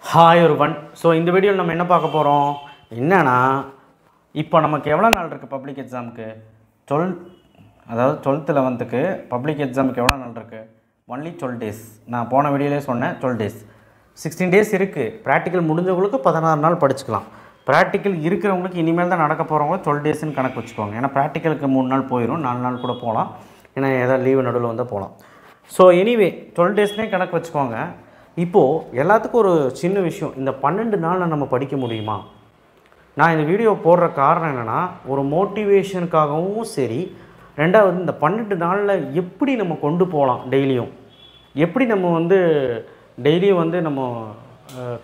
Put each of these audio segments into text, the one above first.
Hi ஒருவன். So இந்த வீடியோவில் நம்ம என்ன பார்க்க போகிறோம் என்னன்னா, இப்போ நமக்கு எவ்வளோ நாள் இருக்குது பப்ளிக் எக்ஸாமுக்கு? 12th 11th பப்ளிக் எக்ஸாமுக்கு எவ்வளோ நாள் இருக்குது? Only 12 days. நான் போன வீடியோலே சொன்னேன் 12 days. 16 days இருக்குது. ப்ராக்டிக்கல் முடிஞ்சவங்களுக்கு 16 நாள் படிச்சுக்கலாம். ப்ராக்டிக்கல் இருக்கிறவங்களுக்கு இனிமேல் தான் நடக்க போகிறவங்க 12 daysன்னு கணக்கு வச்சுக்கோங்க. ஏன்னா ப்ராக்டிக்கலுக்கு 3 நாள் போயிடும், 4 நாள் கூட போகலாம். ஏன்னா ஏதாவது லீவு நடுவில் வந்தால் போகலாம். ஸோ எனிவே 12 daysனே கணக்கு வச்சுக்கோங்க. இப்போது எல்லாத்துக்கும் ஒரு சின்ன விஷயம், இந்த 12 நாளில் நம்ம படிக்க முடியுமா? நான் இந்த வீடியோ போடுற காரணம் என்னென்னா, ஒரு மோட்டிவேஷனுக்காகவும் சரி, ரெண்டாவது இந்த 12 நாளில் எப்படி நம்ம கொண்டு போகலாம், டெய்லியும் எப்படி நம்ம டெய்லியும் நம்ம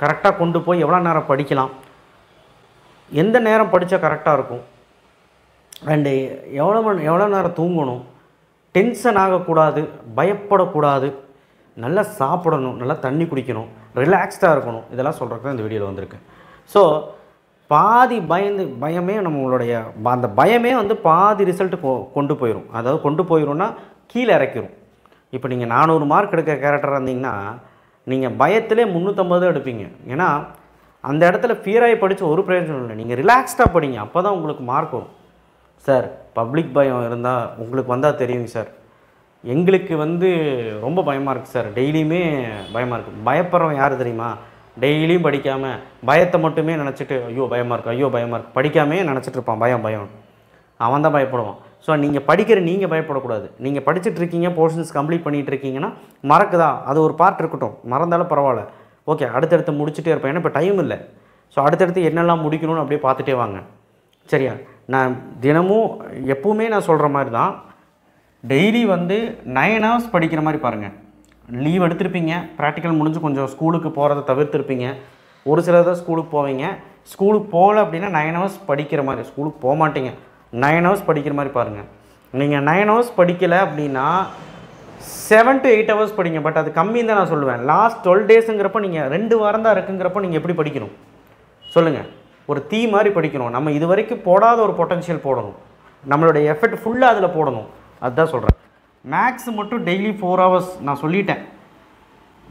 கரெக்டாக கொண்டு போய் எவ்வளோ நேரம் படிக்கலாம், எந்த நேரம் படித்தா கரெக்டாக இருக்கும், அண்டு எவ்வளோ நேரம் தூங்கணும், டென்ஷன் ஆகக்கூடாது, பயப்படக்கூடாது, நல்லா சாப்பிடணும், நல்லா தண்ணி குடிக்கணும், ரிலாக்ஸ்டாக இருக்கணும், இதெல்லாம் சொல்கிறதுக்கு தான் இந்த வீடியோவில் வந்திருக்கு. ஸோ பாதி பயமே நம்மளுடைய அந்த பயமே பாதி ரிசல்ட்டு கொண்டு போயிடும். அதாவது கொண்டு போயிடும்னா கீழே இறக்கிடும். இப்போ நீங்கள் 400 மார்க் எடுக்கிற கேரக்டராக இருந்தீங்கன்னா நீங்கள் பயத்திலே 350 எடுப்பீங்க. ஏன்னா அந்த இடத்துல ஃபியராகி படித்த ஒரு பிரயோஜனம் இல்லை. நீங்கள் ரிலாக்ஸ்டாக படிங்க, அப்போ தான் உங்களுக்கு மார்க் வரும். சார் பப்ளிக் பயம் இருந்தால் உங்களுக்கு வந்தால் தெரியுங்க சார், எங்களுக்கு ரொம்ப பயமாக இருக்குது சார், டெய்லியுமே பயமாக இருக்குது. பயப்படுறவன் யார் தெரியுமா? டெய்லியும் படிக்காமல் பயத்தை மட்டுமே நினச்சிட்டு ஐயோ பயமாக இருக்குது, ஐயோ பயமாக இருக்குது, படிக்காமே நினச்சிட்டு இருப்பான் பயம் அவன் தான் பயப்படுவான். ஸோ நீங்கள் நீங்கள் பயப்படக்கூடாது. நீங்கள் படிச்சுட்ருக்கீங்க, போர்ஷன்ஸ் கம்ப்ளீட் பண்ணிகிட்டு இருக்கீங்கன்னா மறக்குதா, அது ஒரு பார்ட் இருக்கட்டும், மறந்தாலும் பரவாயில்ல, ஓகே அடுத்தடுத்து முடிச்சுட்டே இருப்பேன். ஏன்னா இப்போ டைம் இல்லை. ஸோ அடுத்தடுத்து என்னெல்லாம் முடிக்கணும்னு அப்படியே பார்த்துட்டே வாங்க, சரியா? நான் தினமும் எப்பவுமே நான் சொல்கிற மாதிரி தான், டெய்லி 9 hours படிக்கிற மாதிரி பாருங்கள். லீவ் எடுத்திருப்பீங்க, ப்ராக்டிக்கல் முடிஞ்சு கொஞ்சம் ஸ்கூலுக்கு போகிறத தவிர்த்துருப்பீங்க, ஒரு சிலர் தான் ஸ்கூலுக்கு போவீங்க. ஸ்கூலுக்கு போகல அப்படின்னா 9 hours படிக்கிற மாதிரி, ஸ்கூலுக்கு போக மாட்டீங்க, 9 hours படிக்கிற மாதிரி பாருங்கள். நீங்கள் 9 hours படிக்கலை அப்படின்னா 7 to 8 hours படிங்க. பட் அது கம்மின்னு தான் நான் சொல்லுவேன். லாஸ்ட் 12 daysங்கிறப்ப நீங்கள் 2 வாரம் தான் இருக்குங்கிறப்ப நீங்கள் எப்படி படிக்கணும் சொல்லுங்கள்? ஒரு தீ மாதிரி படிக்கணும். நம்ம இது வரைக்கும் போடாத ஒரு பொட்டன்ஷியல் போடணும், நம்மளுடைய எஃபர்ட் ஃபுல்லாக அதில் போடணும். அதுதான் சொல்கிறேன். மேக்ஸ் மட்டும் டெய்லி 4 hours நான் சொல்லிட்டேன்,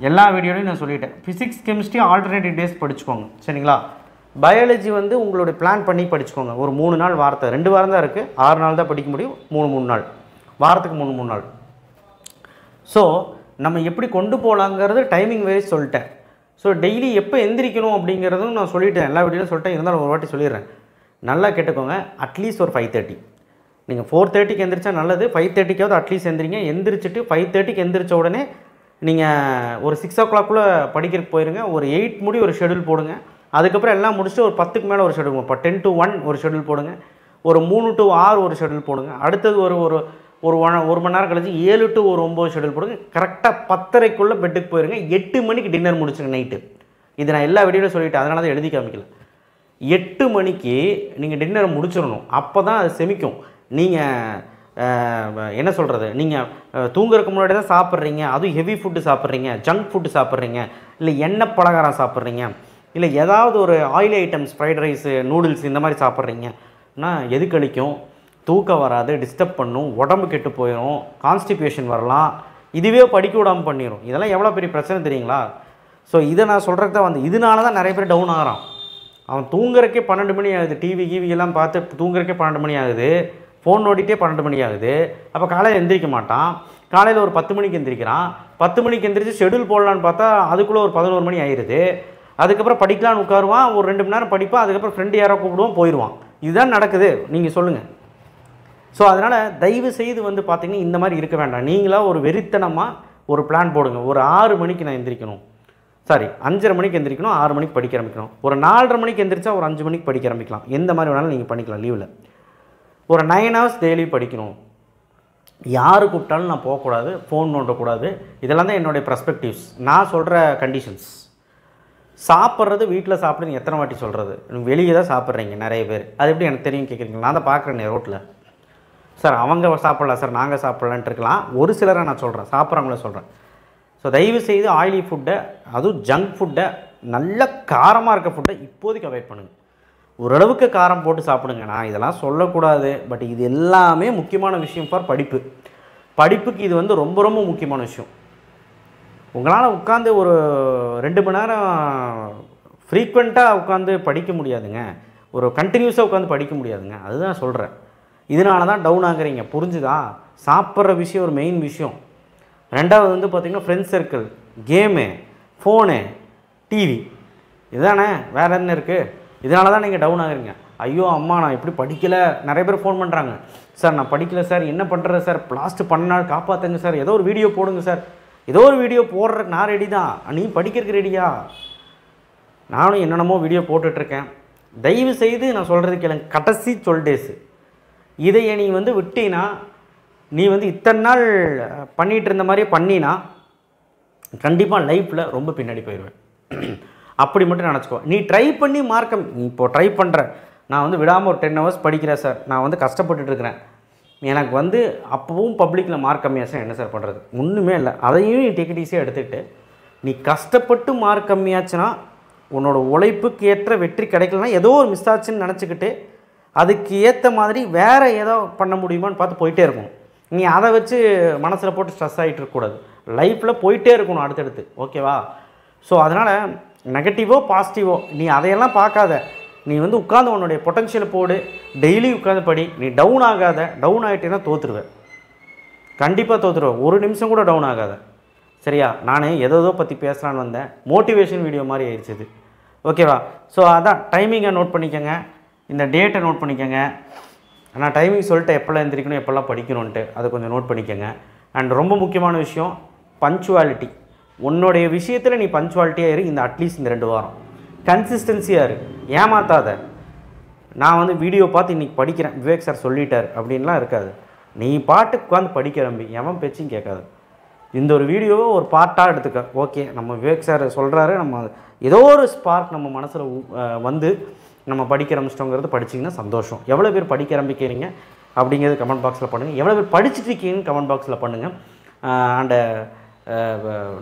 எல்லா வீடியோலையும் நான் சொல்லிட்டேன். ஃபிசிக்ஸ் கெமிஸ்ட்ரி ஆல்டர்னேட்டிவ் டேஸ் படிச்சுக்கோங்க, சரிங்களா? பயாலஜி உங்களுடைய பிளான் பண்ணி படிச்சுக்கோங்க. ஒரு 3 நாள், வாரத்தை 2 வாரம் தான் இருக்குது, 6 நாள் தான் படிக்க முடியும், 3 நாள், வாரத்துக்கு 3 நாள். ஸோ நம்ம எப்படி கொண்டு போகலாங்கிறது டைமிங் வைஸ் சொல்லிட்டேன். ஸோ டெய்லி எப்போ எந்திரிக்கணும் அப்படிங்கிறதும் நான் சொல்லிட்டேன், எல்லா வீடியோவும் சொல்லிட்டேன். இருந்தாலும் ஒரு வாட்டி சொல்லிடுறேன், நல்லா கேட்டுக்கோங்க. அட்லீஸ்ட் ஒரு 5:30, நீங்கள் 4:30க்கு எந்திரிச்சா நல்லது, 5:30க்காவது அட்லீஸ்ட் எந்திரிங்க. எந்திரிச்சிட்டு 5:30க்கு எந்திரிச்ச உடனே நீங்கள் ஒரு 6 o'clock படிக்கிறதுக்கு போயிருங்க. ஒரு 8 முடி ஒரு ஷெடியூல் போடுங்க. அதுக்கப்புறம் எல்லாம் முடிச்சுட்டு ஒரு 10க்கு மேலே ஒரு ஷெடியூல், இப்போ 10 to 1 ஒரு ஷெடியூல் போடுங்க. ஒரு 3 to 6 ஒரு ஷெடியூல் போடுங்க. அடுத்தது ஒரு 1 மணி நேரம் கழிச்சு 7 to 9 ஷெடியூல் போடுங்க. கரெக்டாக 10:30க்குள்ளே பெட்டுக்கு போயிருங்க. 8 மணிக்கு டின்னர் முடிச்சுங்க நைட்டு. இது நான் எல்லா வீடியோவில் சொல்லிவிட்டேன், அதனால தான் எழுதி காமிக்கல. 8 மணிக்கு நீங்கள் டின்னரை முடிச்சிடணும், அப்போ தான் அது செமிக்கும். நீங்கள் என்ன சொல்கிறது, நீங்கள் தூங்குறதுக்கு முன்னாடி தான் சாப்பிட்றீங்க, அதுவும் ஹெவி ஃபுட்டு சாப்பிட்றீங்க, ஜங்க் ஃபுட்டு சாப்பிட்றீங்க, இல்லை எண்ணெய் பலகாரம் சாப்பிட்றீங்க, இல்லை ஏதாவது ஒரு oily items, fried rice, noodles இந்த மாதிரி சாப்பிட்றீங்கன்னா எது கழிக்கும்? தூக்கம் வராது, டிஸ்டர்ப் பண்ணும், உடம்பு கெட்டு போயிடும், கான்ஸ்டிபேஷன் வரலாம், இதுவே படிக்க விடாமல் பண்ணிடும். இதெல்லாம் எவ்வளோ பெரிய பிரச்சனை தெரியுங்களா? ஸோ இதை நான் சொல்கிறதுக்கு தான் இதனால தான் நிறைய பேர் டவுன் ஆகிறான். அவன் தூங்குறக்கே 12 மணி ஆகுது, டிவிலாம் பார்த்து தூங்குறக்கே 12 மணி ஆகுது, ஃபோன் நோட்டிகிட்டே 12 மணி ஆகுது. அப்போ காலையில் எந்திரிக்க மாட்டான், காலையில் ஒரு 10 மணிக்கு எந்திரிக்கிறான். 10 மணிக்கு எந்திரிச்சு ஷெடியூல் போடலான்னு பார்த்தா அதுக்குள்ளே ஒரு 11 மணி ஆயிடுது. அதுக்கப்புறம் படிக்கலான்னு உட்காருவான், ஒரு 2 மணி நேரம் படிப்பான், அதுக்கப்புறம் ஃப்ரெண்டு யாரோ கூப்பிடுவோம், போயிடுவான். இதுதான் நடக்குது, நீங்கள் சொல்லுங்கள். ஸோ அதனால் தயவு செய்து பார்த்திங்கன்னா இந்த மாதிரி இருக்க வேண்டாம். நீங்களாக ஒரு வெறித்தனமாக ஒரு பிளான் போடுங்க. ஒரு 6 மணிக்கு நான் எந்திரிக்கணும், 5:30 மணிக்கு எந்திரிக்கணும், 6 மணிக்கு படிக்க ஆரம்பிக்கணும். ஒரு 4:30 மணிக்கு எந்திரிச்சா ஒரு 5 மணிக்கு படிக்க ஆரம்பிக்கலாம். எந்த மாதிரி வேணாலும் நீங்கள் பண்ணிக்கலாம். லீவில் ஒரு 9 hours டெய்லி படிக்கணும். யார் கூப்பிட்டாலும் நான் போகக்கூடாது, ஃபோன் நோண்டக்கூடாது. இதெல்லாம் தான் என்னுடைய பர்ஸ்பெக்டிவ்ஸ், நான் சொல்கிற கண்டிஷன்ஸ். சாப்பிட்றது வீட்டில் சாப்பிடுங்க, எத்தனை வாட்டி சொல்கிறது? வெளியே தான் சாப்பிட்றீங்க நிறைய பேர், அது எப்படி எனக்கு தெரியும் கேட்குறீங்க? நான் தான் பார்க்குறேன் ரோட்டில். சார் அவங்க சாப்பிட்லாம் சார், நாங்கள் சாப்பிட்லான்ட்டு இருக்கலாம். ஒரு சிலரை நான் சொல்கிறேன், சாப்பிட்றவங்கள சொல்கிறேன். ஸோ தயவு செய்து ஆயிலி ஃபுட்டை, அதுவும் ஜங்க் ஃபுட்டை, நல்ல காரமாக இருக்க ஃபுட்டை இப்போதைக்கு அவாய்ட் பண்ணுங்கள். ஓரளவுக்கு காரம் போட்டு சாப்பிடுங்க. நான் இதெல்லாம் சொல்லக்கூடாது, பட் இது எல்லாமே முக்கியமான விஷயம் ஃபார் படிப்புக்கு இது ரொம்ப ரொம்ப முக்கியமான விஷயம். உங்களால் உட்காந்து ஒரு 2 மணி நேரம் ஃப்ரீக்வெண்ட்டாக உட்காந்து படிக்க முடியாதுங்க, ஒரு கண்டினியூஸாக உட்காந்து படிக்க முடியாதுங்க. அதுதான் சொல்கிறேன். இதனால தான் டவுன் ஆகுறீங்க. புரிஞ்சுதா? சாப்பிட்ற விஷயம் ஒரு மெயின் விஷயம். ரெண்டாவது வந்து பார்த்திங்கன்னா friends circle, game, phone, TV, இதுதானே, வேறு என்ன இருக்குது? இதனால தான் நீங்கள் டவுன் ஆகுறீங்க. ஐயோ அம்மா நான் இப்படி படிக்கலை, நிறைய பேர் ஃபோன் பண்ணுறாங்க, சார் நான் படிக்கலை சார், என்ன பண்ணுறது சார், லாஸ்ட்டு 12 நாள் காப்பாற்றுங்க சார், ஏதோ ஒரு வீடியோ போடுங்க சார். ஏதோ ஒரு வீடியோ போடுறதுக்கு நான் ரெடி தான், நீ படிக்கிறதுக்கு ரெடியா? நானும் என்னென்னமோ வீடியோ போட்டுட்ருக்கேன். தயவு செய்து நான் சொல்கிறது கேளுங்க. கடைசி டேஸு இதையை நீ வந்து விட்டீன்னா, நீ வந்து இத்தனை நாள் பண்ணிகிட்டு இருந்த மாதிரியே பண்ணினா கண்டிப்பாக லைஃப்பில் ரொம்ப பின்னாடி போயிடுவேன். அப்படி மட்டும் நினச்சிக்கோ. நீ ட்ரை பண்ணி மார்க்கம், நீ இப்போது ட்ரை பண்ணுற, நான் வந்து விடாமல் ஒரு 10 ஹவர்ஸ் படிக்கிறேன் சார், நான் வந்து கஷ்டப்பட்டுருக்கிறேன், எனக்கு வந்து அப்பவும் பப்ளிக்கில் மார்க் கம்மியாச்சுன்னா என்ன சார் பண்ணுறது? ஒன்றுமே இல்லை. அதையும் நீ டேக் இட் ஈஸியாக எடுத்துக்கிட்டு நீ கஷ்டப்பட்டு மார்க் கம்மியாச்சுன்னா உன்னோட உழைப்புக்கு ஏற்ற வெற்றி கிடைக்கலனா ஏதோ ஒரு மிஸ் ஆச்சுன்னு நினச்சிக்கிட்டு அதுக்கு ஏற்ற மாதிரி வேறு ஏதோ பண்ண முடியுமான்னு பார்த்து போயிட்டே இருக்கணும். நீ அதை வச்சு மனசில் போட்டு ஸ்ட்ரெஸ் ஆகிட்டு இருக்கக்கூடாது. லைஃப்பில் போயிட்டே இருக்கணும் அடுத்தடுத்து. ஓகேவா? ஸோ அதனால் நெகட்டிவோ பாசிட்டிவோ நீ அதையெல்லாம் பார்க்காத. நீ வந்து உட்காந்து உன்னுடைய பொட்டன்ஷியலை போடு, டெய்லி உட்காந்து படி. நீ டவுன் ஆகாத. டவுன் ஆகிட்டேன்னா தோற்றுருவேன், கண்டிப்பாக தோற்றுருவேன். ஒரு நிமிஷம் கூட டவுன் ஆகாத. சரியா? நான் ஏதோ பற்றி பேசலான்னு வந்தேன், மோட்டிவேஷன் வீடியோ மாதிரி ஆயிடுச்சு. ஓகேவா? ஸோ அதான் டைமிங்கை நோட் பண்ணிக்கோங்க, இந்த டேட்டை நோட் பண்ணிக்கோங்க. நான் டைமிங் சொல்லிட்டு எப்போல்லாம் எந்திரிக்கணும், எப்போல்லாம் படிக்கணுன்ட்டு அதை கொஞ்சம் நோட் பண்ணிக்கோங்க. அண்ட் ரொம்ப முக்கியமான விஷயம் பஞ்சுவாலிட்டி. உன்னுடைய விஷயத்தில் நீ பஞ்சுவாலிட்டியாக இரு. இந்த அட்லீஸ்ட் இந்த 2 வாரம் கன்சிஸ்டன்சியாக இரு. ஏமாத்தாத. நான் வந்து வீடியோ பார்த்து இன்றைக்கி படிக்கிறேன், விவேக் சார் சொல்லிட்டார் அப்படின்லாம் இருக்காது. நீ பாட்டுக்கு உட்காந்து படிக்க நம்பி எவன் பேச்சும் கேட்காது. இந்த ஒரு வீடியோவை ஒரு பார்ட்டாக எடுத்துக்க. ஓகே, நம்ம விவேக் சார் சொல்கிறாரு, நம்ம ஏதோ ஒரு ஸ்பார்க் நம்ம மனசில் வந்து நம்ம படிக்க ஆரம்பிச்சிட்டோங்கிறது படிச்சிங்கன்னா சந்தோஷம். எவ்வளோ பேர் படிக்க ஆரம்பிக்கிறீங்க அப்படிங்கிறது கமெண்ட் பாக்ஸில் பண்ணுங்கள். எவ்வளோ பேர் படிச்சுட்டு இருக்கீங்கன்னு கமெண்ட் பாக்ஸில் பண்ணுங்கள். அண்டு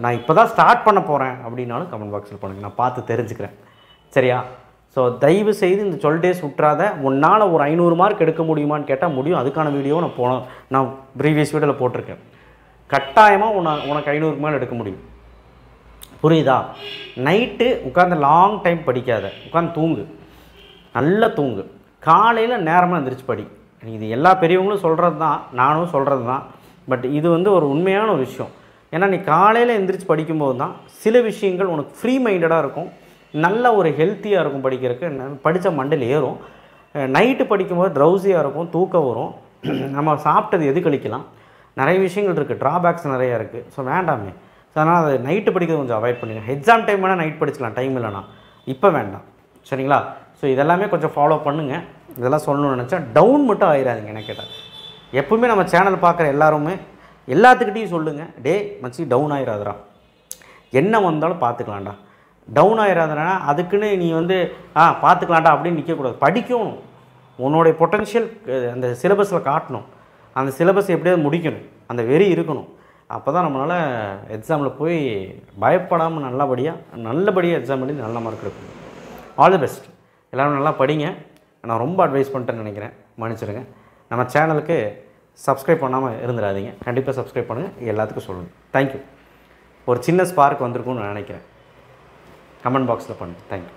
நான் இப்போ தான் ஸ்டார்ட் பண்ண போகிறேன் அப்படின்னாலும் கமெண்ட் பாக்ஸில் பண்ணுங்கள், நான் பார்த்து தெரிஞ்சுக்கிறேன். சரியா? ஸோ தயவு செய்து இந்த 12 டேஸ் விட்றாத. உன்னால் ஒரு 500 மார்க் எடுக்க முடியுமான்னு கேட்டால் முடியும். அதுக்கான வீடியோவை நான் ப்ரீவியஸ் வீடியோவில் போட்டிருக்கேன். கட்டாயமாக உனக்கு 500க்கு மேலே எடுக்க முடியும். புரியுதா? நைட்டு உட்காந்து லாங் டைம் படிக்காத, உட்காந்து தூங்கு, நல்லா தூங்கு. காலையில் நேரமாக எழுந்திரிச்சு படி. இது எல்லா பெரியவங்களும் சொல்கிறது தான், நானும் சொல்கிறது தான். பட் இது வந்து ஒரு உண்மையான ஒரு விஷயம். ஏன்னா நீ காலையில் எழுந்திரிச்சு படிக்கும்போது தான் சில விஷயங்கள் உனக்கு ஃப்ரீ மைண்டடாக இருக்கும், நல்ல ஒரு ஹெல்த்தியாக இருக்கும். படிக்கிறதுக்கு படித்த மண்டையில் ஏறும். நைட்டு படிக்கும்போது ட்ரௌசியாக இருக்கும், தூக்கம் வரும். நம்ம சாப்பிட்டது எது கழிக்கலாம், நிறைய விஷயங்கள் இருக்குது, ட்ராபேக்ஸ் நிறையா இருக்குது. ஸோ வேண்டாமே. ஸோ அதனால் அதை நைட்டு படிக்கிறது கொஞ்சம் அவாய்ட் பண்ணுங்கள். எக்ஸாம் டைம் வேணால் நைட் படிச்சுக்கலாம், டைம் இல்லைனா. இப்போ வேண்டாம். சரிங்களா? ஸோ இதெல்லாமே கொஞ்சம் ஃபாலோ பண்ணுங்கள். இதெல்லாம் சொல்லணும்னு நினச்சா டவுன் மட்டும் ஆயிடாதீங்க. என்ன கேட்டால் எப்பவுமே நம்ம சேனல் பார்க்குற எல்லாருமே எல்லாத்துக்கிட்டையும் சொல்லுங்கள், டே மச்சி டவுன் ஆயிடாதரா, என்ன வந்தாலும் பார்த்துக்கலாம்டா, டவுன் ஆயிடாதனா. அதுக்குன்னு நீ வந்து பார்த்துக்கலாம்டா அப்படின்னு நிற்கக்கூடாது. படிக்கணும். உன்னோடைய பொட்டன்ஷியல் அந்த சிலபஸில் காட்டணும். அந்த சிலபஸ் எப்படியாவது முடிக்கணும், அந்த வெறி இருக்கணும். அப்போ தான் நம்மளால் எக்ஸாமில் போய் பயப்படாமல் நல்லபடியாக எக்ஸாம் எழுதி நல்ல மார்க் எடுக்கணும். All the best. எல்லோரும் நல்லா படிங்க. நான் ரொம்ப அட்வைஸ் பண்ணிட்டேன்னு நினைக்கிறேன், மன்னிச்சிடுங்க. நம்ம சேனலுக்கு சப்ஸ்கிரைப் பண்ணாமல் இருந்துடாதீங்க. கண்டிப்பாக சப்ஸ்கிரைப் பண்ணுங்கள், எல்லாத்துக்கும் சொல்லுங்கள். தேங்க்யூ. ஒரு சின்ன ஸ்பார்க் வந்திருக்கும்னு நினைக்கிறேன். கமெண்ட் பாக்ஸில் பண்ணுங்கள். தேங்க்யூ.